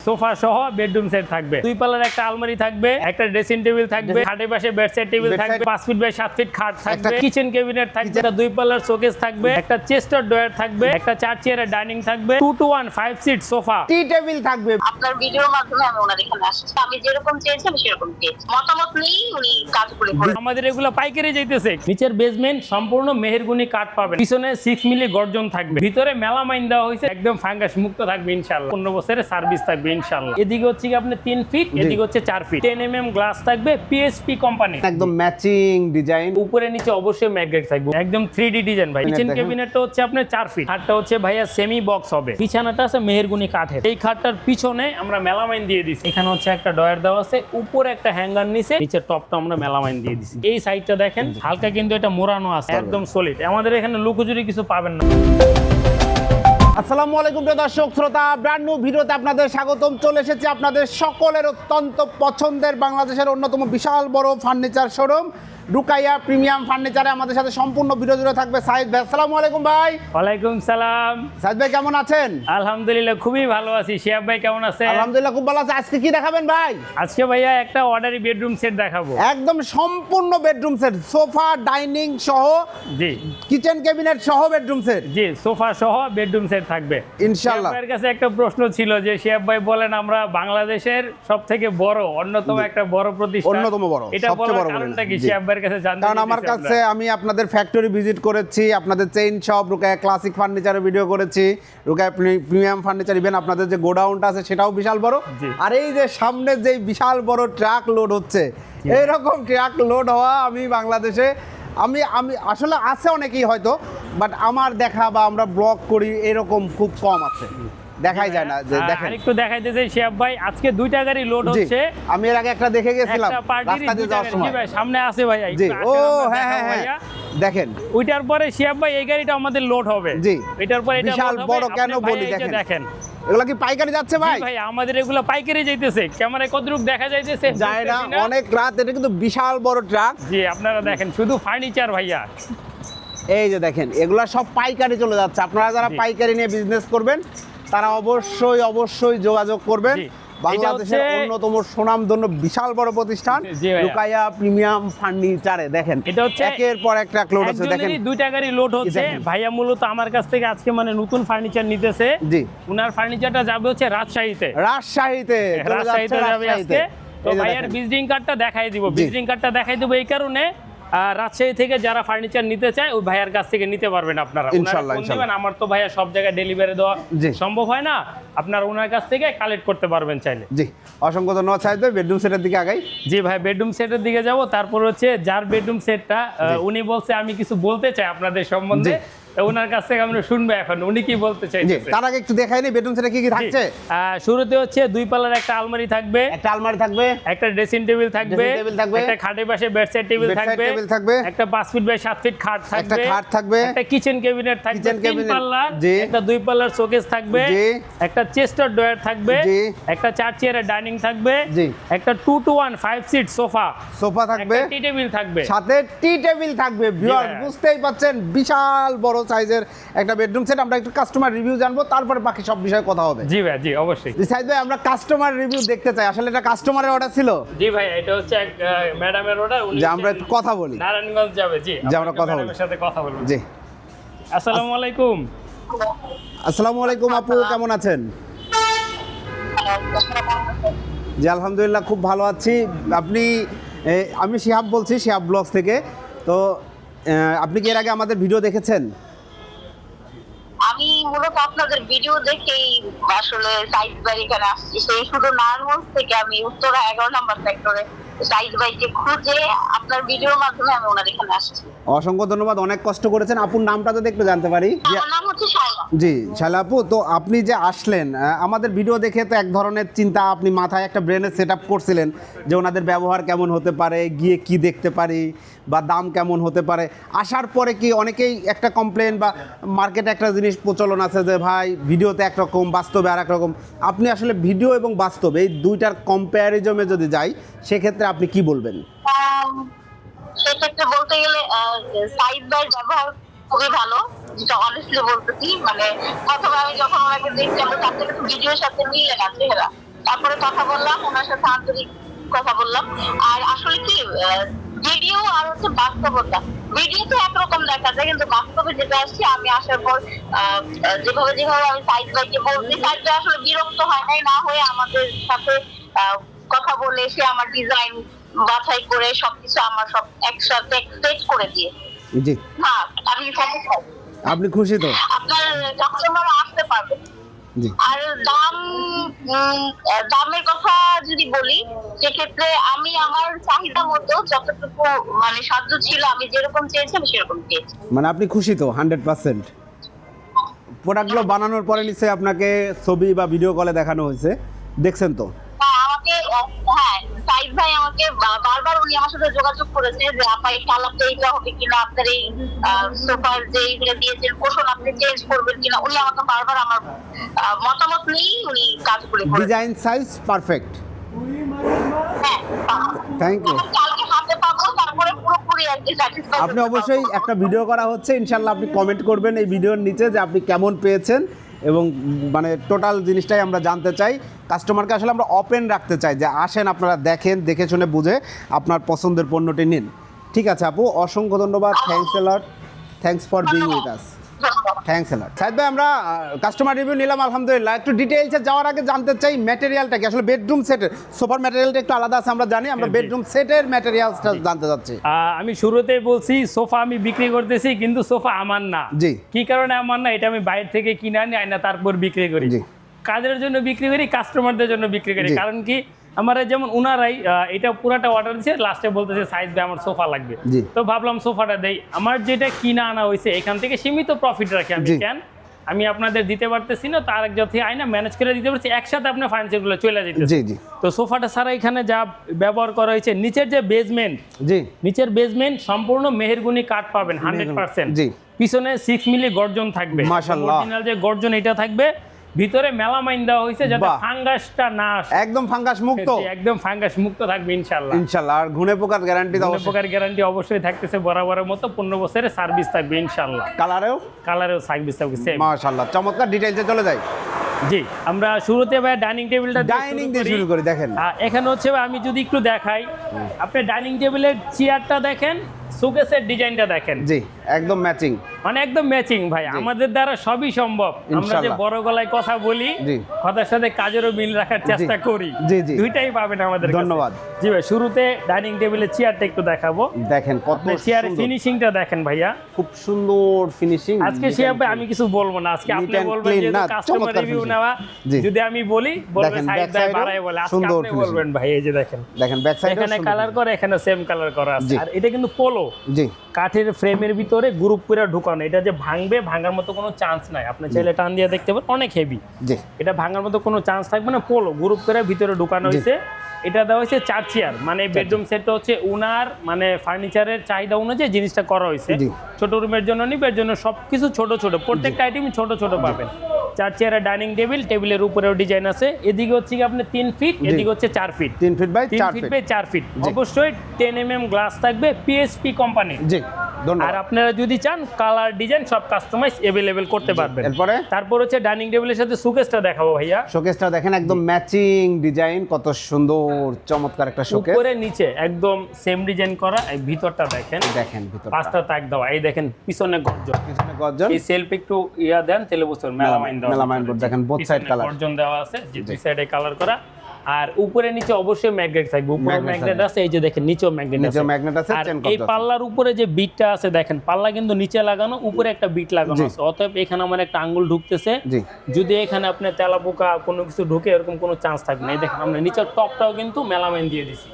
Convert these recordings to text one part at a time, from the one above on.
Sofa সহ bedroom set থাকবে, 2 পাল্লার একটা আলমারি থাকবে, একটা ড্রেসিং টেবিল থাকবে, খাটের পাশে বেডসাইড টেবিল থাকবে, 5 ফিট বাই 7 ফিট খাট থাকবে, কিচেন ক্যাবিনেট থাকবে, একটা 2 পাল্লার শোকেস থাকবে, একটা চেস্টার ড্রয়ার থাকবে, একটা 4 চেয়ারের ডাইনিং থাকবে, 2 to 1 5 seat sofa, tea table থাকবে। আপনার ভিডিওর মাধ্যমে আমি ওনার এখানে আসছি, আমি যেরকম চেয়েছি আমি সেরকম চেয়েছি, মতামত নেই উনি কাজগুলো করে। আমাদের এগুলো পাইকারি যাইতেছে। নিচের বেসমেন্ট সম্পূর্ণ মেহেরগুনি কাঠ পাবেন, পিছনে 6 মিলি গর্জন থাকবে, ভিতরে মেলামাইন দেওয়া হয়েছে, একদম ফাঙ্গাস মুক্ত থাকবে ইনশাআল্লাহ, 15 বছরের সার্ভিস থাকবে ইনশাআল্লাহ। এদিকে হচ্ছে কি আপনি 3 ফিট, এদিকে হচ্ছে 4 ফিট, 10 mm গ্লাস থাকবে, পিএসপি কোম্পানি, একদম ম্যাচিং ডিজাইন, উপরে নিচে অবশ্যই ম্যাগনেট থাকবে, একদম 3D ডিজাইন ভাই। কিচেন ক্যাবিনেটটা হচ্ছে আপনার 4 ফিট, খাটটা হচ্ছে ভাইয়া সেমি বক্স হবে, বিছানাটা আছে মেহেরগুনি কাঠের। এই খাটটার পিছনে আমরা মেলামাইন দিয়ে দিছি, এখানে হচ্ছে একটা ডয়ার দেওয়া আছে, উপরে একটা হ্যাঙ্গার নিচে, নিচের টপটা আমরা মেলামাইন দিয়ে দিছি। এই সাইডটা দেখেন হালকা কিন্তু এটা মোড়ানো আছে, একদম সলিড। আমাদের এখানে লুকোচুরি কিছু পাবেন না। আসসালামু আলাইকুম প্রিয় দর্শক শ্রোতা, ব্র্যান্ড নিউ ভিডিওতে আপনাদের স্বাগতম। চলে এসেছি আপনাদের সকলের অত্যন্ত পছন্দের বাংলাদেশের অন্যতম বিশাল বড় ফার্নিচার শোরুম রুকাইয়া প্রিমিয়াম ফার্নিচারে। আমাদের সাথে সম্পূর্ণ ভিডিও জুড়ে থাকবে সাইদ ভাই। আসসালামু আলাইকুম ভাই। ওয়ালাইকুম সালাম। সাইদ ভাই কেমন আছেন? আলহামদুলিল্লাহ খুবই ভালো আছি। শিহাব ভাই কেমন আছেন? আলহামদুলিল্লাহ খুব ভালো আছি। আজকে কি দেখাবেন ভাই? আজকে ভাইয়া একটা অর্ডারি বেডরুম সেট দেখাবো, একদম সম্পূর্ণ বেডরুম সেট, সোফা ডাইনিং সহ, জি কিচেন ক্যাবিনেট সহ বেডরুম সেট, জি সোফা সহ বেডরুম সেট থাকবে ইনশাআল্লাহ। শিহাব ভাইয়ের কাছে একটা প্রশ্ন ছিল যে শিহাব ভাই বলেন আমরা বাংলাদেশের সবথেকে বড় অন্যতম একটা বড় প্রতিষ্ঠান, অন্যতম বড়, এটা সবচেয়ে বলার বড় কারণটা কি জি। শিহাব ভাইয়ের কাছে জানতে কারণ আমার কাছে আমি আপনাদের ফ্যাক্টরি ভিজিট করেছি, আপনাদের চেইন শপ রুকাইয়া ক্লাসিক ফার্নিচারের ভিডিও করেছি, রুকাইয়া প্রিমিয়াম ফার্নিচার, ইভেন আপনাদের যে গোডাউনটা আছে সেটাও বিশাল বড়। জি। আর এই যে সামনে যে বিশাল বড় ট্রাক লোড হচ্ছে, এইরকম ট্রাক লোড হওয়া আমি বাংলাদেশে আমি আসলে আছে অনেকেই হয়তো, বাট আমার দেখা বা আমরা ব্লগ করি এরকম খুব কম আছে, দেখাই যায় না। যে দেখেন আরেকটু দেখাইতেছে শিহাব ভাই, আজকে 2টা গাড়ি লোড জি, হচ্ছে। আমি এর আগে একটা দেখে গেছিলাম একটা পার্টির রাস্তা দিয়ে যাওয়ার সময়। ভাই সামনে আছে ভাইয়া, জি, একটু ও আসেন আমরা হ্যাঁ দেখাবো হ্যাঁ ভাইয়া। দেখেন ওইটার পরে শিহাব ভাই এই গাড়িটা আমাদের লোড হবে, জি, এটার পরে এটা বিশাল load হবে। বড় কেন আপনি বলি ভাইয়া এই যে দেখেন, এগুলা কি পাইকারি যাচ্ছে ভাই? জি ভাই আমাদের এগুলো পাইকারি যাইতেছে, ক্যামেরায় কতটুকু দেখা যাইতেছে যায় না, বুঝতেছি না। অনেক রাত, এটা কিন্তু বিশাল বড় ট্রাক। জি আপনারা দেখেন শুধু ফার্নিচার ভাইয়া, এই যে দেখেন এগুলা সব পাইকারি চলে যাচ্ছে। আপনারা যারা জি। পাইকারি নিয়ে বিজনেস করবেন তারা অবশ্যই যোগাযোগ করবেন। জি। বাংলাদেশের এটা হচ্ছে- অন্যতম সুনামধন্য বিশাল বড় প্রতিষ্ঠান জি ভাইয়া। রুকাইয়া প্রিমিয়াম ফার্নিচারে। দেখেন এটা হচ্ছে একের পর এক ট্রাক লোড হচ্ছে, দেখেন একজনেরই 2টা গাড়ি লোড হচ্ছে। দেখেন। ভাইয়া মূলত আমার কাছ থেকে আজকে মানে নতুন ফার্নিচার নিতেছে, জি, উনার ফার্নিচারটা যাবে হচ্ছে রাজশাহীতে, রাজশাহীতে চলে রাজশাহীতে যাচ্ছে, যাবে আজকে। তো এই যে ভাইয়ার দেখেন। ভিজিটিং কার্ডটা দেখাই দিব, জি। ভিজিটিং কার্ডটা দেখাই দিব এই কারণে রাজশাহী থেকে যারা ফার্নিচার নিতে চায় ওই ভাইয়ার কাছ থেকে নিতে পারবেন আপনারা। ওনারা ইনশাআল্লাহ, ফোন ইনশাআল্লাহ। দিবেন, আমার তো ভাইয়া সব জায়গায় ডেলিভারি দেওয়া জি। সম্ভব হয় না, আপনারা ওনার কাছ থেকে কালেক্ট করতে পারবেন চাইলে। জি, অসংখ্য ধন্যবাদ সাইদ ভাই। বেডরুম সেটের দিকে আগাই। জি ভাই বেডরুম সেটের দিকে যাব, তারপর হচ্ছে যার বেডরুম সেটটা উনি বলছে আমি কিছু বলতে চাই আপনাদের সম্বন্ধে, তো ওনার কাছ থেকে আমরা শুনবো এখন উনি কি বলতে জি, চাইছেন। তার আগে একটু দেখাই নি বেডরুম সেটে কি কি থাকছে। শুরুতে হচ্ছে 2 পাল্লার একটা আলমারি থাকবে, একটা আলমারি থাকবে, একটা ড্রেসিং টেবিল থাকবে, Dressing table থাকবে, একটা খাটের পাশে বেডসাইড টেবিল bedside থাকবে, table থাকবে, একটা 5 ফিট বাই 7 ফিট খাট একটা থাকবে, খাট থাকবে, একটা কিচেন ক্যাবিনেট থাকবে, Kitchen 3 cabinet, পাল্লার, জি। একটা 2 পাল্লার শোকেস থাকবে, জি। একটা চেস্টার ড্রয়ার থাকবে, জি। একটা 4 চেয়ারের ডাইনিং থাকবে, জি। একটা 2 to 1 5 সিট সোফা, সোফা থাকবে, একটা টি টেবিল থাকবে। সাথে টি টেবিল থাকবে। ভিউয়ার ভাইয়া। বুঝতেই পাচ্ছেন বিশাল বড় সাইজের একটা বেডরুম সেট। আমরা একটু কাস্টমার রিভিউ জানবো, তারপরে বাকি সব বিষয়ে কথা হবে। জি ভাই জি অবশ্যই। জি সাইদ ভাই, আমরা কাস্টমার রিভিউ দেখতে চাই। আসলে এটা কাস্টমারের অর্ডার ছিল জি ভাই এটা হচ্ছে এক ম্যাডামের অর্ডার, উনি যে আমরা একটু কথা বলি। নারায়ণগঞ্জ যাবে। জি যে আমরা কথা বলি। ম্যাডামের সাথে কথা বলবো। জি, আসসালামু আলাইকুম। আসসালামু আলাইকুম আপু, কেমন আছেন? জি আলহামদুলিল্লাহ খুব ভালো আছি। আপনি আমি শিহাব বলছি, শিহাব ব্লগস থেকে। তো আপনি কি এর আগে আমাদের ভিডিও দেখেছেন? আমি মূলত আপনাদের ভিডিও দেখেই আসলে সাইদ ভাই এখানে আসছি, সেই শুধু নারায়ণগঞ্জ থেকে আমি উত্তরা 11 নম্বর সেক্টরে সাইদ ভাইকে খুঁজে আপনার ভিডিওর মাধ্যমে আমি ওনার এখানে আসছি। অসংখ্য ধন্যবাদ, অনেক কষ্ট করেছেন। আপুর নামটা যদি একটু জানতে পারি। আমার নাম হচ্ছে শায়লা। জি শায়লা আপু, তো আপনি যে আসলেন আমাদের ভিডিও দেখে তো এক ধরনের চিন্তা, আপনি মাথায় একটা ব্রেনের সেট আপ করছিলেন যে ওনাদের ব্যবহার কেমন হতে পারে, গিয়ে কি দেখতে পারি বা দাম কেমন হতে পারে। আসার পরে কি অনেকেই একটা কমপ্লেন বা মার্কেটে একটা জিনিস প্রচলন আছে যে ভাই ভিডিওতে একরকম বাস্তবে আর একরকম। আপনি আসলে ভিডিও এবং বাস্তব এই দুইটার কম্প্যারিজনে যদি যাই সেক্ষেত্রে আপনি কি বলবেন? সেক্ষেত্রে বলতে গেলে সাইদ ভাইয়ের ব্যবহার খুবই ভালো, যেটা অনেস্টলি বলতেছি। মানে প্রথমে আমি যখন ওনাকে দেখছি, আমরা তার থেকে ভিডিওর সাথে মিলে না চেহারা, তারপরে কথা বললাম ওনার সাথে, আন্তরিক কথা বললাম। আর আসলে কি ভিডিও আর হচ্ছে বাস্তবতা, ভিডিওতে একরকম দেখা যায়, কিন্তু বাস্তবে যেটা আসছে আমি আসার পর যেভাবে আমি সাইড বাইকে বলছি, সাইড বাই আসলে বিরক্ত হয় নাই, না হয়ে আমাদের সাথে কথা বলে সে আমার ডিজাইন বাছাই করে সবকিছু আমার সব একসাথে সেট করে দিয়ে। জি, না আমি স্যাটিসফাইড। আপনি খুশি তো? আপনার কাস্টমার আসতে পারবে। জি। আর দামের কথা যদি বলি, সেক্ষেত্রে আমি আমার চাহিদা মতো যতটুকু মানে সাধ্য ছিল, আমি যেরকম চেয়েছি আমি সেরকম পেয়েছি। মানে আপনি খুশি তো 100%? প্রোডাক্টগুলো বানানোর পরে নিশ্চয়ই আপনাকে ছবি বা ভিডিও কলে দেখানো হয়েছে, দেখছেন তো? আমাকে সাইদ ভাই আমাকে বারবার উনি আমার সাথে যোগাযোগ করেছে যে আপা এই কালারটা এইটা হবে কিনা, আপনার এই সোফার যে এইগুলো দিয়েছেন কোশন আপনি চেঞ্জ করবেন কিনা, উনি আমাকে বারবার আমার মতামত নিয়েই উনি কাজগুলো করেছেন। Design size perfect. হ্যাঁ, থ্যাংক ইউ। কালকে হাতে পাবো, তারপরে পুরোপুরি আর কি স্যাটিসফাইড। আপনি অবশ্যই একটা ভিডিও করা হচ্ছে, ইনশাল্লাহ আপনি কমেন্ট করবেন এই ভিডিওর নিচে যে আপনি কেমন পেয়েছেন, এবং মানে টোটাল জিনিসটাই আমরা জানতে চাই। কাস্টমারকে আসলে আমরা ওপেন রাখতে চাই যে আসেন আপনারা দেখেন, দেখে শুনে বুঝে আপনার পছন্দের পণ্যটি নিন। ঠিক আছে আপু, অসংখ্য ধন্যবাদ। Thanks a lot, thanks for being with us. Thanks a lot. Saeed ভাই, আমরা কাস্টমার রিভিউ নিলাম আলহামদুলিল্লাহ। একটু ডিটেইলসে যাওয়ার আগে জানতে চাই ম্যাটেরিয়ালটা কি? আসলে বেডরুম সেটের সোফার ম্যাটেরিয়ালটা একটু আলাদা আছে আমরা জানি, আমরা বেডরুম সেটের ম্যাটেরিয়ালসটা জানতে চাচ্ছি। আমি শুরুতেই বলছি সোফা আমি বিক্রি করতেছি, কিন্তু সোফা আমার না। জি। কি কারণে আমার না? এটা আমি বাইরে থেকে কিনে আনি, আইনা তারপর বিক্রি করি। জি। কাজের জন্য বিক্রি করি, কাস্টমারদের জন্য বিক্রি করি। জি। কারণ কি, আমার যেমন উনারাই এটা পুরাটা অর্ডার দিচ্ছে, লাস্টে বলতেছে সাইজ ভাই আমার সোফা লাগবে। জি। তো ভাবলাম সোফাটা দেই। আমার যেটা কিনা আনা হয়েছে এখান থেকে সীমিত প্রফিট রাখি আমি। জি। কেন আমি আপনাদের দিতে পারতেছি না, তার এক জায়গা থেকে আইনা ম্যানেজ করে দিতে পারছি, একসাথে আপনার ফার্নিচারগুলো চলে যেতে। জি জি। তো সোফাটা ছাড়া এখানে যা ব্যবহার করা হয়েছে, নিচের যে বেসমেন্ট, জি। নিচের বেসমেন্ট সম্পূর্ণ মেহেরগুনি কাঠ পাবেন 100%। জি। পিছনে 6 মিলি গর্জন থাকবে, মাশাআল্লাহ। অরিজিনাল যে গর্জন এটা থাকবে। ভিতরে মেলামাইন দেওয়া হয়েছে যাতে বাহ। ফাঙ্গাসটা না আসে। একদম ফাঙ্গাস মুক্ত। জি, একদম ফাঙ্গাস মুক্ত থাকবে ইনশাআল্লাহ। ইনশাআল্লাহ। আর ঘুনে পোকার গ্যারান্টি দাও? উপকার গ্যারান্টি অবশ্যই থাকতেছে, বরাবরের মতো 15 বছরের সার্ভিস থাকবে ইনশাআল্লাহ। কালারেও? কালারেও সার্ভিস থাকবে সেম। মাশাআল্লাহ, চমৎকার। ডিটেইলসে চলে যাই। জি, আমরা শুরুতে ভাই ডাইনিং টেবিলটা ডাইনিং দিয়ে শুরু করি। দেখেন এখানে হচ্ছে আমি যদি একটু দেখাই, আপনি ডাইনিং টেবিলের চেয়ারটা দেখেন, শোকেসের ডিজাইনটা দেখেন। জি, একদম ম্যাচিং। মানে একদম ম্যাচিং ভাই। আমাদের দ্বারা সবই সম্ভব। আমরা যে বড় গলায় কথা বলি, জি। কথার সাথে কাজেরও মিল রাখার চেষ্টা করি। জি জি। দুইটাই পাবেন আমাদের কাছে। ধন্যবাদ। জি ভাই, শুরুতে ডাইনিং টেবিলের চেয়ারটা একটু দেখাবো। দেখেন কত চেয়ারের সুন্দর। ফিনিশিংটা দেখেন ভাইয়া, খুব সুন্দর ফিনিশিং। আজকে শিয়া ভাই আমি কিছু বলবো না, আজকে আপনি বলবেন যে কাস্টমার রিভিউ নেওয়া। যদি আমি বলি বলবেন সাইড ভাই বাড়ায় বলে, আজকে আপনি বলবেন ভাই। এই যে দেখেন, দেখেন ব্যাক সাইডে এখানে কালার করে, এখানে সেম কালার করা আছে। আর এটা কিন্তু পোলো। জি। কাঠের ফ্রেমের ভিতরে গ্রুপ করে ঢুকানো, এটা যে ভাঙবে, ভাঙার মতো কোনো চান্স নাই। আপনি চাইলে টান দিয়ে দেখতে পারেন, অনেক হেভি। জি। এটা ভাঙার মতো কোনো চান্স থাকবে না। পোলো গ্রুপ করে ভিতরে ঢুকানো হয়েছে। এটা দেওয়া হয়েছে 4 চেয়ার, মানে বেডরুম সেটটা হচ্ছে উনার মানে ফার্নিচারের চাহিদা অনুযায়ী জিনিসটা করা হয়েছে। ছোট রুমের জন্য নিবে, এর জন্য সবকিছু ছোট ছোট, প্রত্যেকটা আইটেমই ছোট ছোট পাবেন। 4 চেয়ারের ডাইনিং টেবিল, টেবিলের উপরেও ডিজাইন আছে। এদিকে হচ্ছে কি আপনি 3 ফিট, এদিকে হচ্ছে 4 feet. 3 feet by 4 feet feet. By 4 feet. অবশ্যই 10 mm গ্লাস থাকবে, পিএসপি কোম্পানি। জি, ধন্যবাদ। আর আপনারা যদি চান কালার ডিজাইন সব কাস্টমাইজ अवेलेबल করতে পারবেন। এরপরে তারপর হচ্ছে ডাইনিং টেবিলের সাথে শোকেসটা দেখাবো ভাইয়া। শোকেসটা দেখেন, একদম ম্যাচিং ডিজাইন, কত সুন্দর চমৎকার একটা শোকেস। উপরে নিচে একদম সেম ডিজাইন করা। এই ভিতরটা দেখেন, দেখেন ভিতরটা 5টা তাক দেওয়া। এই দেখেন পিছনে গর্জন, পিছনে গর্জন। এই সেলফ একটু ইয়া দেন তাহলে বুঝতে পারবেন। মেলামাইন দেওয়া, মেলামাইন বোর্ড দেখেন, বোথ সাইড কালার গর্জন দেওয়া আছে, যে দুই সাইডে কালার করা। আর উপরে নিচে অবশ্যই ম্যাগনেট থাকবে। উপরে ম্যাগনেট আছে, এই যে দেখেন নিচেও ম্যাগনেট আছে। নিচেও ম্যাগনেট আছে, আর চেন এই কত পাল্লার উপরে যে বিটটা আছে দেখেন, পাল্লা কিন্তু নিচে লাগানো, উপরে একটা বিট লাগানো আছে। অতএব এখানে আমার একটা আঙ্গুল ঢুকতেছে, জি। যদি এখানে আপনি তেলাপোকা কোনো কিছু ঢুকে এরকম কোনো চান্স থাকবে না। এই দেখেন আমরা নিচের টপটাও কিন্তু মেলামাইন দিয়ে দিছি।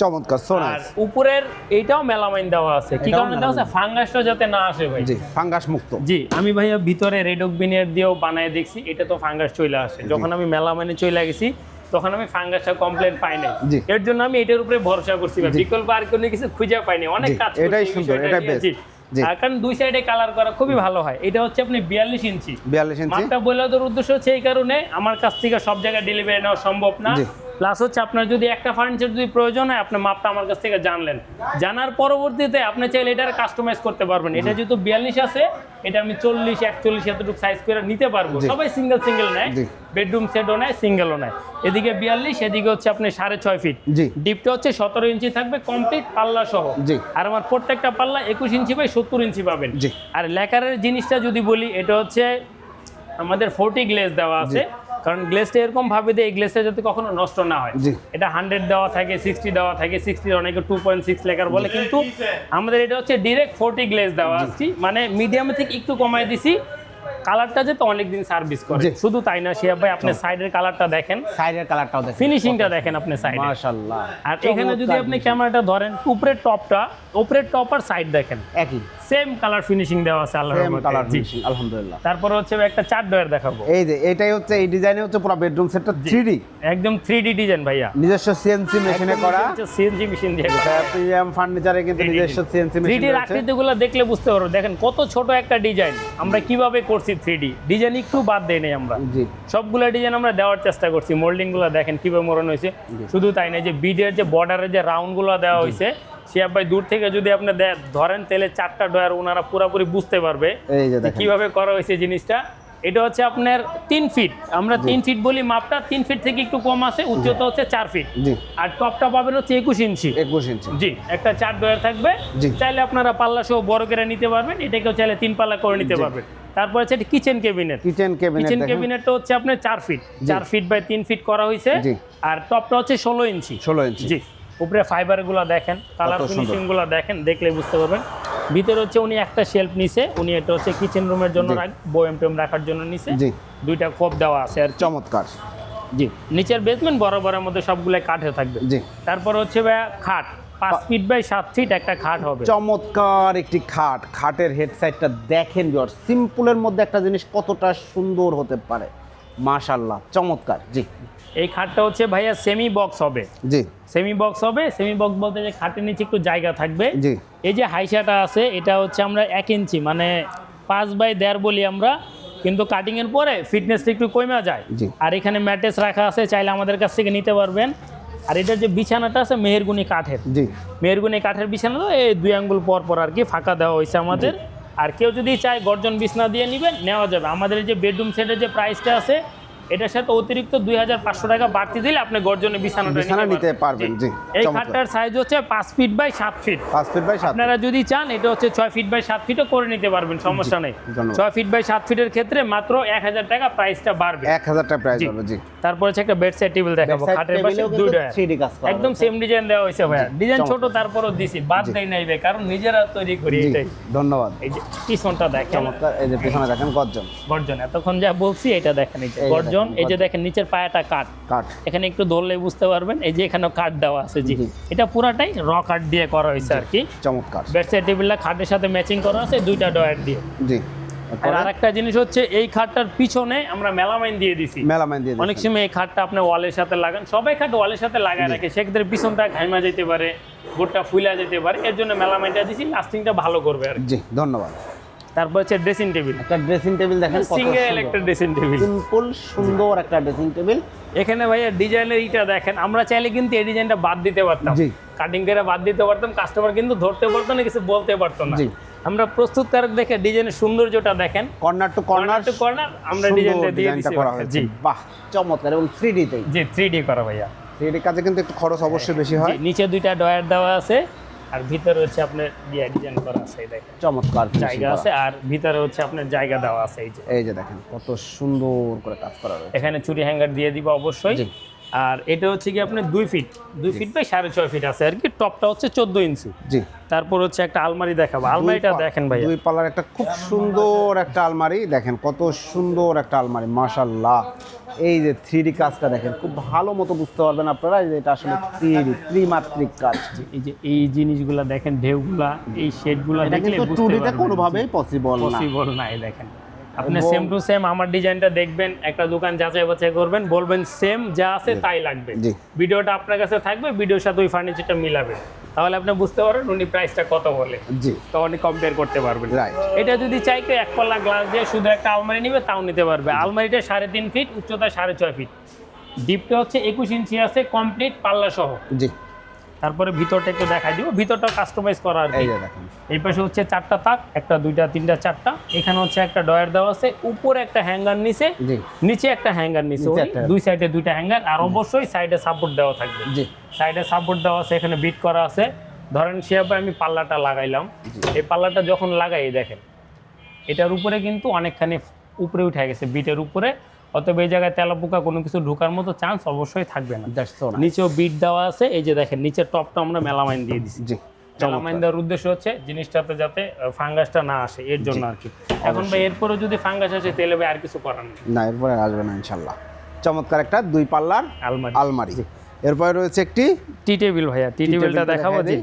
চমৎকার, সো আর নাইস। উপরের এইটাও মেলামাইন দেওয়া আছে। কি এটাও কারণে দেওয়া আছে? ফাঙ্গাসটা যাতে না আসে ভাই। জি, ফাঙ্গাস মুক্ত। জি, আমি ভাইয়া ভিতরে রেডক বিনিয়ার দিয়েও বানায় দেখছি, এটা তো ফাঙ্গাস চলে আসে। যখন আমি মেলামাইনে চলে গেছি তখন আমি ফাঙ্গাসটা কমপ্লেন পাই নাই। এর জন্য আমি এটার উপরে ভরসা করছি ভাই। বিকল্প আর কোনো কিছু খুঁজে পাইনি, অনেক কাজ করছি। এটাই সুন্দর, এটা বেস্ট। কারণ দুই সাইডে কালার করা খুবই ভালো হয়। এটা হচ্ছে আপনি 42 ইঞ্চি। 42 ইঞ্চি। মাপটা বলে দেওয়ার উদ্দেশ্য হচ্ছে এই কারণে, আমার কাছ থেকে সব জায়গায় ডেলিভারি নেওয়া সম্ভব না। প্লাস হচ্ছে আপনার যদি একটা ফার্নিচার যদি প্রয়োজন হয় আপনার মাপটা আমার কাছ থেকে জানলেন, জানার পরবর্তীতে আপনি চাইলে এটা কাস্টমাইজ করতে পারবেন। এটা যেহেতু 42 আছে, এটা আমি 40 41 এতটুকু সাইজ করে নিতে পারবো। সবাই সিঙ্গেল সিঙ্গেল নেয়, বেডরুম সেটও নেয়, সিঙ্গেলও নেয়। এদিকে 42, এদিকে হচ্ছে আপনি 6.5 ফিট, ডিপটা হচ্ছে 17 ইঞ্চি থাকবে কমপ্লিট পাল্লা সহ। আর আমার প্রত্যেকটা পাল্লা 21 ইঞ্চি বাই 70 ইঞ্চি পাবেন। আর লেকারের জিনিসটা যদি বলি, এটা হচ্ছে আমাদের 40 গ্লেজ দেওয়া আছে, কারণ গ্লেসটা এরকম ভাবে দেয় এই গ্লেসটা যাতে কখনো নষ্ট না হয়। এটা 100 দেওয়া থাকে, 60 দেওয়া থাকে, 60 অনেকে 2.6 লেকার বলে, কিন্তু আমাদের এটা হচ্ছে ডিরেক্ট 40 গ্লেজ দেওয়া আছে। মানে মিডিয়াম থেকে একটু কমাই দিছি, কালারটা যেতে অনেকদিন সার্ভিস করে। শুধু তাই না শিহাব ভাই, আপনি সাইডের কালারটা দেখেন, সাইডের কালারটাও দেখেন, ফিনিশিংটা দেখেন আপনি সাইডে, মাশাআল্লাহ। আর এখানে যদি আপনি ক্যামেরাটা ধরেন, উপরের টপ আর সাইড দেখেন একই সেম কালার ফিনিশিং দেওয়া আছে আল্লাহর সেম রহমতে। কালার জি, ফিনিশিং আলহামদুলিল্লাহ। তারপর হচ্ছে একটা 4 ডয়ার দেখাবো। এই যে এটাই হচ্ছে, এই ডিজাইনে হচ্ছে পুরো বেডরুম সেটটা 3D, একদম 3D ডিজাইন ভাইয়া, নিজস্ব সিএনসি মেশিনে করা, সিএনজি মেশিন দিয়ে করা। প্রিমিয়াম ফার্নিচারে কিন্তু নিজস্ব সিএনসি মেশিন 3D এর আকৃতিগুলো দেখলে বুঝতে পারো, দেখেন কত ছোট একটা ডিজাইন আমরা কিভাবে করছি। 3D ডিজাইন একটু বাদ দেই নাই আমরা, জি সবগুলা ডিজাইন আমরা দেওয়ার চেষ্টা করছি। মোল্ডিং গুলো দেখেন কিভাবে মোড়ানো হয়েছে। শুধু তাই না, যে বিডের যে বর্ডারের যে রাউন্ড গুলো দেওয়া হয়েছে, শিহাব ভাই দূর থেকে যদি আপনি ধরেন তাহলে 4টা ডয়ার ওনারা পুরোপুরি বুঝতে পারবে কিভাবে করা হয়েছে জিনিসটা। এটা হচ্ছে আপনার 3 ফিট, আমরা 3 ফিট বলি মাপটা, 3 ফিট থেকে একটু কম আছে, উচ্চতা হচ্ছে 4 ফিট, আর টপটা পাবেন হচ্ছে 21 ইঞ্চি। 21 ইঞ্চি জি, একটা 4 ডয়ার থাকবে, চাইলে আপনারা পাল্লা সহ বড় করে নিতে পারবেন, এটাকেও চাইলে 3 পাল্লা করে নিতে পারবেন। তারপর হচ্ছে কিচেন ক্যাবিনেট, কিচেন ক্যাবিনেটটা হচ্ছে আপনার 4 ফিট, 4 ফিট বাই 3 ফিট করা হয়েছে, আর টপটা হচ্ছে 16 ইঞ্চি। জি, উপরে ফাইবার গুলো দেখেন, কালার ফিনিশিং গুলো দেখেন, দেখলে বুঝতে পারবেন। ভিতরে হচ্ছে উনি একটা শেলফ নিছে, উনি এটা হচ্ছে কিচেন রুমের জন্য বয়ম টম রাখার জন্য নিছে, দুইটা খোপ দেওয়া আছে আর চমৎকার। জি, নিচের বেসমেন্ট বরাবরের মধ্যে সবগুলো কাঠে থাকবে। জি, তারপর হচ্ছে ভাইয়া খাট 5 ফিট বাই 7 ফিট একটা খাট হবে, চমৎকার একটি খাট। খাটের হেড সাইডটা দেখেন ভিউয়ার, সিম্পলের মধ্যে একটা জিনিস কতটা সুন্দর হতে পারে, মাশাআল্লাহ চমৎকার। জি, এই খাটটা হচ্ছে ভাইয়া সেমি বক্স হবে। জি, সেমি বক্স হবে। সেমি বক্স বলতে যে খাটের নিচে একটু জায়গা থাকবে। জি, এই যে হাইসাটা আছে এটা হচ্ছে আমরা 1 ইঞ্চি মানে 5 বাই 1.5 বলি আমরা, কিন্তু কাটিং এর পরে ফিটনেসটা একটু কমে যায়। আর এখানে ম্যাট্রেস রাখা আছে, চাইলে আমাদের কাছ থেকে নিতে পারবেন। আর এটার যে বিছানাটা আছে মেহেরগুনি কাঠের। জি, মেহেরগুনি কাঠের বিছানা, তো এই 2 আঙ্গুল পর পর আর কি ফাঁকা দেওয়া হয়েছে আমাদের। আর কেউ যদি চায় গর্জন বিছনা দিয়ে নেবেন, নেওয়া যাবে। আমাদের যে বেডরুম সেটের যে প্রাইসটা আছে, এটার সাথে অতিরিক্ত 2500 টাকা বাড়তি দিলে আপনি গর্জনে বিছানাটা নিতে পারবেন। জি, এই খাটটার সাইজ হচ্ছে 5 feet by 7 feet. 5 feet by 7। আপনারা যদি চান এটা হচ্ছে 6 ফিট বাই 7 ফিটও করে নিতে পারবেন, সমস্যা নেই। 6 ফিট বাই 7 ফিটের ক্ষেত্রে মাত্র 1000 টাকা প্রাইসটা বাড়বে। 1000 টাকা প্রাইস হবে। জি, তারপর হচ্ছে একটা বেড সাইড টেবিল দেখাবো, খাটের পাশে দুইটা একদম সেম ডিজাইন দেওয়া হয়েছে ভাইয়া। ডিজাইন ছোট তারপরও দিছি, বাদ দেই নাই ভাই, কারণ নিজেরা তৈরি করি এটাই। ধন্যবাদ। এই যে পিছনটা দেখেন, চমৎকার। এই যে পিছনে দেখেন গর্জন, গর্জন এতক্ষণ যা বলছি এটা দেখেন, এই যে গর্জন। এই যে দেখেন নিচের পায়াটা কাঠ, এখানে একটু ধরলে বুঝতে পারবেন। এই যে এখানেও কাঠ দেওয়া আছে। জি, এটা পুরাটাই র কাঠ দিয়ে করা হয়েছে আর কি। চমৎকার। বেড সাইড টেবিলটা খাটের সাথে ম্যাচিং করা আছে, দুইটা ডয়ার দিয়ে। জি, আর আরেকটা জিনিস হচ্ছে এই খাটটার পিছনে আমরা মেলামাইন দিয়ে দিছি। মেলামাইন দিয়ে অনেক সময় এই খাটটা আপনি ওয়ালের সাথে লাগান, সবাই খাট ওয়ালের সাথে লাগায় রাখে, সেক্ষেত্রে পিছনটা ঘাইমা যেতে পারে, গোটটা ফুলা যেতে পারে, এর জন্য মেলামাইনটা দিছি, লাস্টিংটা ভালো করবে আর। জি, ধন্যবাদ। তারপর হচ্ছে ড্রেসিং টেবিল, একটা ড্রেসিং টেবিল দেখেন, সিঙ্গেল একটা ড্রেসিং টেবিল, সিম্পল সুন্দর একটা ড্রেসিং টেবিল। এখানে ভাইয়া ডিজাইনের ইটা দেখেন, আমরা চাইলে কিন্তু এই ডিজাইনটা বাদ দিতে পারতাম, কাটিং করে বাদ দিতে পারতাম, কাস্টমার কিন্তু ধরতে পারতো না, কিছু বলতে পারতো না। আমরা প্রস্তুতকারক দেখে ডিজাইনের সৌন্দর্যটা দেখেন, কর্নার টু কর্নার আমরা ডিজাইনটা দিয়ে দিয়েছি। জি, বাহ চমৎকার। এবং 3D তে। জি, 3D করা ভাইয়া। 3D কাজে কিন্তু একটু খরচ অবশ্যই বেশি হয়। নিচে দুইটা ডয়ার দেওয়া আছে, আর ভিতরে হচ্ছে আপনার ডিজাইন করা আছে, দেখেন চমৎকার জায়গা আছে, আর ভিতরে হচ্ছে আপনার জায়গা দেওয়া আছে। এই যে দেখেন কত সুন্দর করে কাজ করা রয়েছে। এখানে চুরি হ্যাঙ্গার দিয়ে দিব অবশ্যই। আর এটা হচ্ছে কি আপনার 2 ফিট বাই 6.5 ফিট আছে আর কি, টপটা হচ্ছে 14 ইঞ্চি। জি, তারপর হচ্ছে একটা আলমারি দেখাবো। আলমারিটা দেখেন ভাই, 2 পাল্লার একটা খুব সুন্দর একটা আলমারি, দেখেন কত সুন্দর একটা আলমারি, মাশাআল্লাহ। এই যে 3D কাজটা দেখেন, খুব ভালো মতো বুঝতে পারবেন আপনারা যে এটা আসলে 3D ত্রিমাত্রিক কাজ। এই যে এই জিনিসগুলা দেখেন, ঢেউগুলা, এই শেডগুলা দেখলে বুঝতে পারবেন 2D তে কোনোভাবেই পসিবল না। এই দেখেন, আপনি সেম টু সেম আমার ডিজাইনটা দেখবেন, একটা দোকান যাচাই বাছাই করবেন, বলবেন সেম যা আছে তাই লাগবে, ভিডিওটা আপনার কাছে থাকবে, ভিডিওর সাথে ওই ফার্নিচারটা মিলাবে, তাহলে আপনি বুঝতে পারবেন উনি প্রাইসটা কত বলে। জি, তখন কম্পেয়ার করতে পারবেন। এটা যদি চাই কেউ 1 পাল্লা গ্লাস দিয়ে শুধু একটা আলমারি নিবে, তাও নিতে পারবে। আলমারিটা 3.5 ফিট, উচ্চতা 6.5 ফিট। ডিপটা হচ্ছে 21 ইঞ্চি আছে কমপ্লিট পাল্লা সহ। জি। তারপরে ভিতরটা একটু দেখাই দিব, ভিতরটা কাস্টমাইজ করা আর কি। এই যে দেখেন, এই পাশে হচ্ছে 4টা তাক, 1টা 2টা 3টা 4টা। এখানে হচ্ছে একটা ডয়ার দেওয়া আছে, উপরে একটা হ্যাঙ্গার নিচে, জি নিচে একটা হ্যাঙ্গার নিচে, নিচে ওই একটা। দুই সাইডে দুইটা হ্যাঙ্গার, আর অবশ্যই সাইডে সাপোর্ট দেওয়া থাকবে। জি সাইডে সাপোর্ট দেওয়া আছে, এখানে বিট করা আছে। ধরেন সেভাবে আমি পাল্লাটা লাগাইলাম, এই পাল্লাটা যখন লাগাই এই দেখেন এটার উপরে কিন্তু অনেকখানি উপরে উঠে গেছে বিটের উপরে, অতএব এই জায়গায় তেলাপোকা কোনো কিছু ঢোকার মতো চান্স অবশ্যই থাকবে না। That's so nice. নিচেও বিট দেওয়া আছে, এই যে দেখেন নিচের টপটা আমরা মেলামাইন দিয়ে দিছি। জি মেলামাইন দেওয়ার উদ্দেশ্য হচ্ছে জিনিসটাতে যাতে ফাঙ্গাসটা না আসে, এর জন্য আর কি। এখন ভাই এরপরে যদি ফাঙ্গাস আসে তাহলে ভাই আর কিছু করার নেই। না, এরপরে আসবে না ইনশাল্লাহ। চমৎকার একটা 2 পাল্লার আলমারি। আলমারি। এরপরে রয়েছে একটি টি টেবিল ভাইয়া, টি টেবিলটা দেখাবো। জি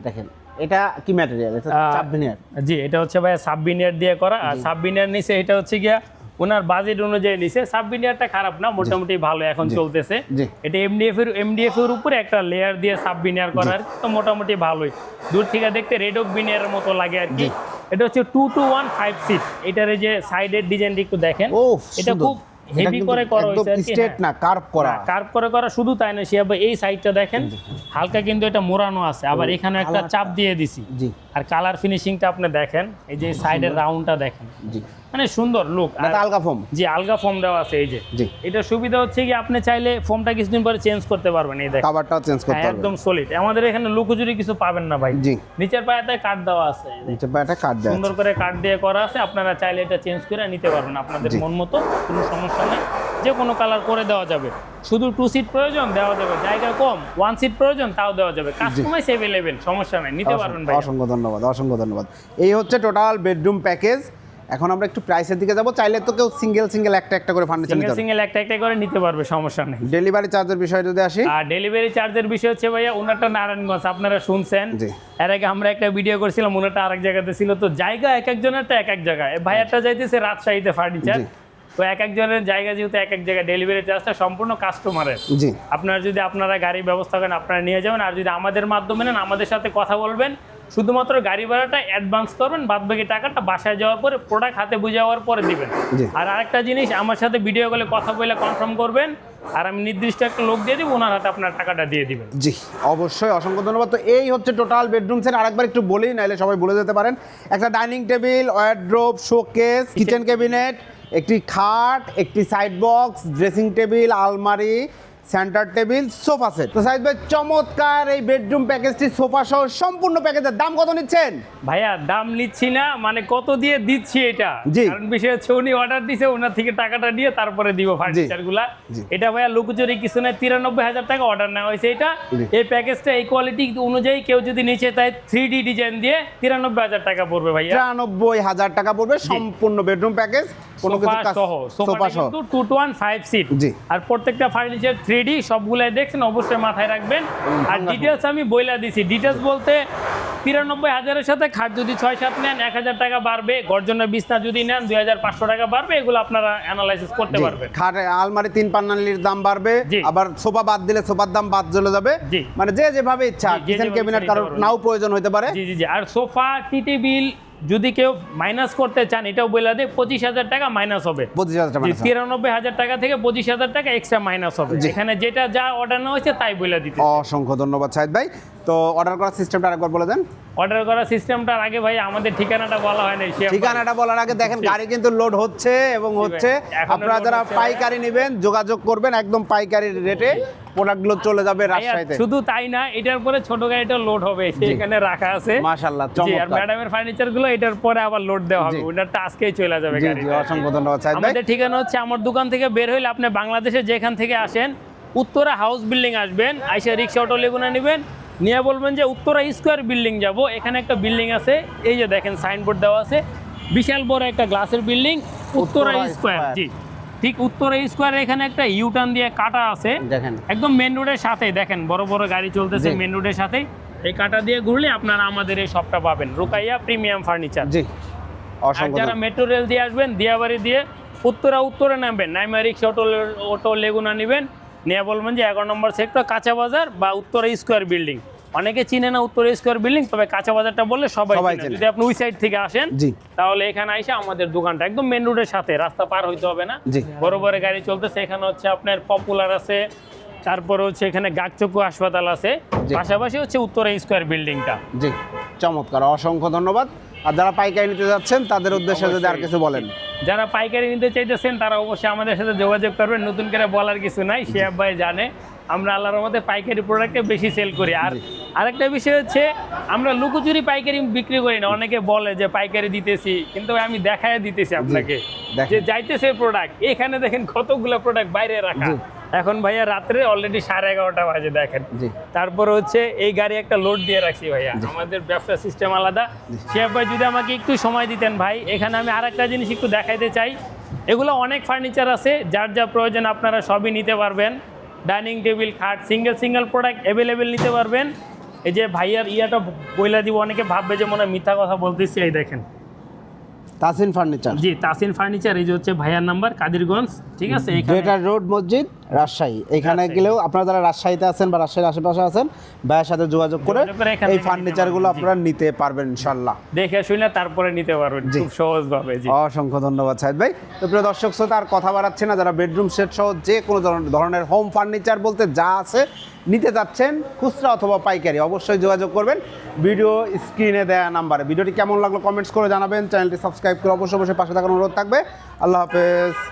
দেখেন, এটা কি ম্যাটেরিয়াল? এটা চাপ ভিনিয়ার। জি, এটা হচ্ছে ভাইয়া সাবভিনিয়ার দিয়ে করা, আর সাবভিনিয়ার নিচে এটা হচ্ছে গিয়া ওনার বাজেট অনুযায়ী নিচে। সাবভিনিয়ারটা খারাপ না, মোটামুটি ভালো এখন চলতেছে। জি। এটা এমডিএফ এর উপরে একটা লেয়ার দিয়ে সাবভিনিয়ার করার, তো মোটামুটি ভালোই। দূর থেকে দেখতে রেড অফ ভিনিয়ারের মতো লাগে আর কি। এটা হচ্ছে 2-to-1-5 সিট। এটার এই যে সাইডের ডিজাইনটা একটু দেখেন, ও এটা খুব হেভি করে করা হয়েছে আর কি। স্ট্রেট না, কার্ভ করা। কার্ভ করে করা, শুধু তাই না, সে আবার এই সাইডটা দেখেন হালকা কিন্তু এটা মোড়ানো আছে, আবার এখানে একটা চাপ দিয়ে দিছি। জি। আর কালার ফিনিশিংটা আপনি দেখেন, এই যে সাইডের রাউন্ডটা দেখেন, জি মানে সুন্দর লুক। এটা আলগা ফোম। জি, আলগা ফোম দেওয়া আছে এই যে। জি। এটা সুবিধা হচ্ছে কি আপনি চাইলে ফোমটা কিছুদিন পরে চেঞ্জ করতে পারবেন। এই দেখেন কভারটাও চেঞ্জ করতে পারবেন। একদম সলিড। আমাদের এখানে লুকোচুরি কিছু পাবেন না ভাই। জি। নিচের পায়াতে কাট দেওয়া আছে, নিচে পাটা কাট দেওয়া সুন্দর করে কাট দিয়ে করা আছে। আপনারা চাইলে এটা চেঞ্জ করে নিতে পারবেন আপনাদের মন মতো, কোনো সমস্যা নেই। যে কোনো কালার করে দেওয়া যাবে। শুধু 2 সিট প্রয়োজন দেওয়া যাবে, জায়গা কম 1 সিট প্রয়োজন তাও দেওয়া যাবে। কাস্টমাইজ अवेलेबल, সমস্যা নাই, নিতে পারবেন ভাই। অসংখ্য ধন্যবাদ, অসংখ্য ধন্যবাদ। এই হচ্ছে টোটাল বেডরুম প্যাকেজ। এখন আমরা একটু প্রাইসের দিকে যাব। চাইলে তো কেউ সিঙ্গেল একটা করে ফার্নিচার নিতে পারবে। সিঙ্গেল একটা করে নিতে পারবে, সমস্যা নেই। ডেলিভারি চার্জের বিষয়ে যদি আসি, আর ডেলিভারি চার্জের বিষয় হচ্ছে ভাইয়া ওনারটা নারায়ণগঞ্জ, আপনারা শুনছেন। জি। এর আগে আমরা একটা ভিডিও করছিলাম, ওনারটা আরেক জায়গাতে ছিল। তো জায়গা এক একজনেরটা এক এক জায়গায়। ভাইয়ারটা যাইতেছে রাজশাহীতে ফার্নিচার। জি। তো এক একজনের জায়গা যেহেতু এক এক জায়গায়, ডেলিভারি চার্জটা সম্পূর্ণ কাস্টমারের। জি আপনারা যদি আপনারা গাড়ি ব্যবস্থা করেন আপনারা নিয়ে যাবেন, আর যদি আমাদের মাধ্যমে নেন আমাদের সাথে কথা বলবেন, শুধুমাত্র গাড়ি ভাড়াটা অ্যাডভান্স করবেন, বাদবাকি টাকাটা বাসায় যাওয়ার পরে প্রোডাক্ট হাতে বুঝে যাওয়ার পরে দিবেন। জি। আর আরেকটা জিনিস, আমার সাথে ভিডিও কলে কথা বলে কনফার্ম করবেন, আর আমি নির্দিষ্ট একটা লোক দিয়ে দিব, ওনার হাতে আপনার টাকাটা দিয়ে দিবেন। জি অবশ্যই, অসংখ্য ধন্যবাদ। তো এই হচ্ছে টোটাল বেডরুম সেট। আরেকবার একটু বলি, নাইলে সবাই বলে যেতে পারেন। একটা dining table, wardrobe, showcase, kitchen cabinet, একটি খাট, একটি সাইড বক্স, ড্রেসিং টেবিল, আলমারি, সেন্টার টেবিল, সোফা সেট। তো সাইদ ভাই, চমৎকার এই বেডরুম প্যাকেজটি সোফা সহ সম্পূর্ণ প্যাকেজের দাম কত নিচ্ছেন? ভাইয়া দাম নিচ্ছি না, মানে কত দিয়ে দিচ্ছি এটা। জি। কারণ বিষয় হচ্ছে উনি অর্ডার দিছে, ওনার থেকে টাকাটা নিয়ে তারপরে দিব ফার্নিচার গুলা। জি। এটা ভাইয়া লুকোচুরি কিছু নাই, 93,000 টাকা অর্ডার নেওয়া হয়েছে এটা। জি। এই প্যাকেজটা এই কোয়ালিটি অনুযায়ী কেউ যদি নিচে তাই 3D ডিজাইন দিয়ে 93,000 টাকা পড়বে ভাইয়া। 93,000 টাকা পড়বে সম্পূর্ণ বেডরুম প্যাকেজ। কোনো কিছু সোফা সহ, সোফা সহ 2-to-1-5 সিট। জি। আর প্রত্যেকটা ফার্নিচার 3D সবগুলাই দেখছেন, অবশ্যই মাথায় রাখবেন। আর ডিটেলস আমি বইলা দিছি। ডিটেলস বলতে 93,000 এর সাথে খাট যদি 6-7 নেন 1,000 টাকা বাড়বে, গর্জনের বিছনা যদি নেন 2,500 টাকা বাড়বে। এগুলো আপনারা অ্যানালাইসিস করতে পারবেন। খাট, আলমারি, 3 পান্নালির দাম বাড়বে। জি। আবার সোফা বাদ দিলে সোফার দাম বাদ চলে যাবে। জি। মানে যে যেভাবে ইচ্ছা, জি, যে কিচেন যেভাবে ক্যাবিনেট ইচ্ছা কারোর নিতে পারবে। নাও প্রয়োজন হতে পারে। জি জি জি। আর সোফা, টি টেবিল যদি কেউ মাইনাস করতে চান, এটাও বলে দেয় 25,000 টাকা মাইনাস হবে। 25,000 টাকা মাইনাস হবে। 93,000 টাকা থেকে 25,000 টাকা এক্সট্রা মাইনাস হবে। জি। এখানে যেটা যা অর্ডার নেওয়া হয়েছে তাই বলে দিতে। অসংখ্য ধন্যবাদ সাইদ ভাই। তো অর্ডার করার সিস্টেমটা আরেকবার বলে দেন। অর্ডার করার সিস্টেমটার আগে ভাই আমাদের ঠিকানাটা বলা হয় নাই। ঠিকানাটা বলার আগে দেখেন গাড়ি কিন্তু লোড হচ্ছে এবং হচ্ছে। এখনো আপনারা load যারা হচ্ছে। পাইকারি নেবেন যোগাযোগ করবেন, একদম পাইকারি রেটে প্রোডাক্টগুলো চলে যাবে রাজশাহীতে। শুধু তাই না, এটার পরে ছোট গাড়িটা লোড হবে, সেখানে রাখা আছে। মাশাআল্লাহ, জি। আর চমৎকার। ম্যাডামের ফার্নিচার গুলো এটার পরে আবার লোড দেওয়া হবে, জি। ওটারটা আজকেই চলে যাবে জি গাড়ি। জি, অসংখ্য ধন্যবাদ সাইদ ভাই। আমাদের ঠিকানা হচ্ছে, আমার দোকান থেকে বের হইলে আপনি বাংলাদেশে যেখান থেকে আসেন উত্তরা হাউস বিল্ডিং আসবেন, আইসা রিক্সা অটো লেগুনা নেবেন, নিয়ে বলবেন যে উত্তরা স্কোয়ার বিল্ডিং যাব। এখানে একটা বিল্ডিং আছে, এই যে দেখেন সাইনবোর্ড দেওয়া আছে, বিশাল বড় একটা গ্লাসের বিল্ডিং, উত্তরা স্কোয়ার। জি, ঠিক উত্তরা স্কোয়ারে এখানে একটা ইউটার্ন দিয়ে কাটা আছে, দেখেন একদম মেন রোডের সাথে। দেখেন বড় বড় গাড়ি চলতেছে জি। মেন রোডের সাথে। এই কাটা দিয়ে ঘুরলে আপনারা আমাদের এই শপটা পাবেন, রুকাইয়া প্রিমিয়াম ফার্নিচার। জি, আর অসংখ্য যারা মেট্রো রেল দিয়ে আসবেন, দিয়াবাড়ি দিয়ে উত্তরে নামবেন, নাইমা রিক্সা অটো লেগুনা নেবেন, নিয়ে বলবেন যে 11 নম্বর সেক্টর কাঁচা বাজার বা উত্তরা স্কোয়ার বিল্ডিং। অনেকে চিনে না উত্তর স্কয়ার বিল্ডিং, তবে কাঁচা বাজারটা বললে সবাই সবাই চিনে। চেনে। যদি আপনি ওই সাইড থেকে আসেন জি। তাহলে এখানে এসে আমাদের দোকানটা একদম মেন রোডের সাথে, রাস্তা পার হইতে হবে না। জি। বড় বড় গাড়ি চলতেছে। এখানে হচ্ছে আপনার পপুলার আছে, তারপরে হচ্ছে এখানে গাগচক্ষু হাসপাতাল আছে, জি। পাশাপাশি হচ্ছে উত্তরা স্কয়ার বিল্ডিংটা। জি, চমৎকার, অসংখ্য ধন্যবাদ। আর যারা পাইকারি নিতে যাচ্ছেন তাদের উদ্দেশ্যে যদি আর কিছু বলেন। যারা পাইকারি নিতে চাইতেছেন তারা অবশ্যই আমাদের সাথে যোগাযোগ করবেন। নতুন করে বলার কিছু নাই, শিহাব ভাই জানে আমরা আল্লাহর রহমতে পাইকারি প্রোডাক্টে বেশি সেল করি। আর আরেকটা বিষয় হচ্ছে আমরা লুকোচুরি পাইকারি বিক্রি করি না। অনেকে বলে যে পাইকারি দিতেছি, কিন্তু আমি দেখায় দিতেছি আপনাকে দেখেন। যে যাইতেছে প্রোডাক্ট। এখানে দেখেন কতগুলো প্রোডাক্ট বাইরে রাখা। জি। এখন ভাইয়া রাত্রে অলরেডি 11:30 বাজে দেখেন। জি। তারপর হচ্ছে এই গাড়ি একটা লোড দিয়ে রাখছি ভাইয়া, আমাদের ব্যবসা সিস্টেম আলাদা। শিহাব ভাই যদি আমাকে একটু সময় দিতেন ভাই, এখানে আমি আরেকটা জিনিস একটু দেখাইতে চাই। এগুলো অনেক ফার্নিচার আছে, যার যা প্রয়োজন আপনারা সবই নিতে পারবেন। ডাইনিং টেবিল, খাট, সিঙ্গেল প্রোডাক্ট অ্যাভেলেবেল নিতে পারবেন। এই যে ভাইয়ার ইয়াটা বইলা দিব, অনেকে ভাববে যে মনে হয় মিথ্যা কথা বলতেছি। এই দেখেন তাসিন ফার্নিচার, জি, তাসিন ফার্নিচার। এই যে হচ্ছে ভাইয়ার নাম্বার, কাদিরগঞ্জ, ঠিক আছে? এখানে গ্রেটার রোড মসজিদ, রাজশাহী। এখানে রাজশাহী। গেলেও আপনারা যারা রাজশাহীতে আছেন বা রাজশাহীর আশেপাশে আছেন, ভাইয়ের সাথে যোগাযোগ করে যোগাযোগ করে এখান এই থেকে ফার্নিচারগুলো নিতে পারবেন। জি। আপনারা নিতে পারবেন ইনশাল্লাহ। দেখে শুনে তারপরে নিতে পারবেন জি। খুব সহজভাবে। জি, অসংখ্য ধন্যবাদ সাহেদ ভাই। তো প্রিয় দর্শক শ্রোতা, আর কথা বাড়াচ্ছে না, যারা বেডরুম সেট সহ যে কোনো ধরনের হোম ফার্নিচার বলতে যা আছে নিতে যাচ্ছেন, খুচরা অথবা পাইকারি, অবশ্যই যোগাযোগ করবেন ভিডিও স্ক্রিনে দেওয়া নাম্বারে। ভিডিওটি কেমন লাগলো কমেন্টস করে জানাবেন। চ্যানেলটি সাবস্ক্রাইব করে অবশ্যই পাশে থাকার অনুরোধ থাকবে। আল্লাহ হাফেজ।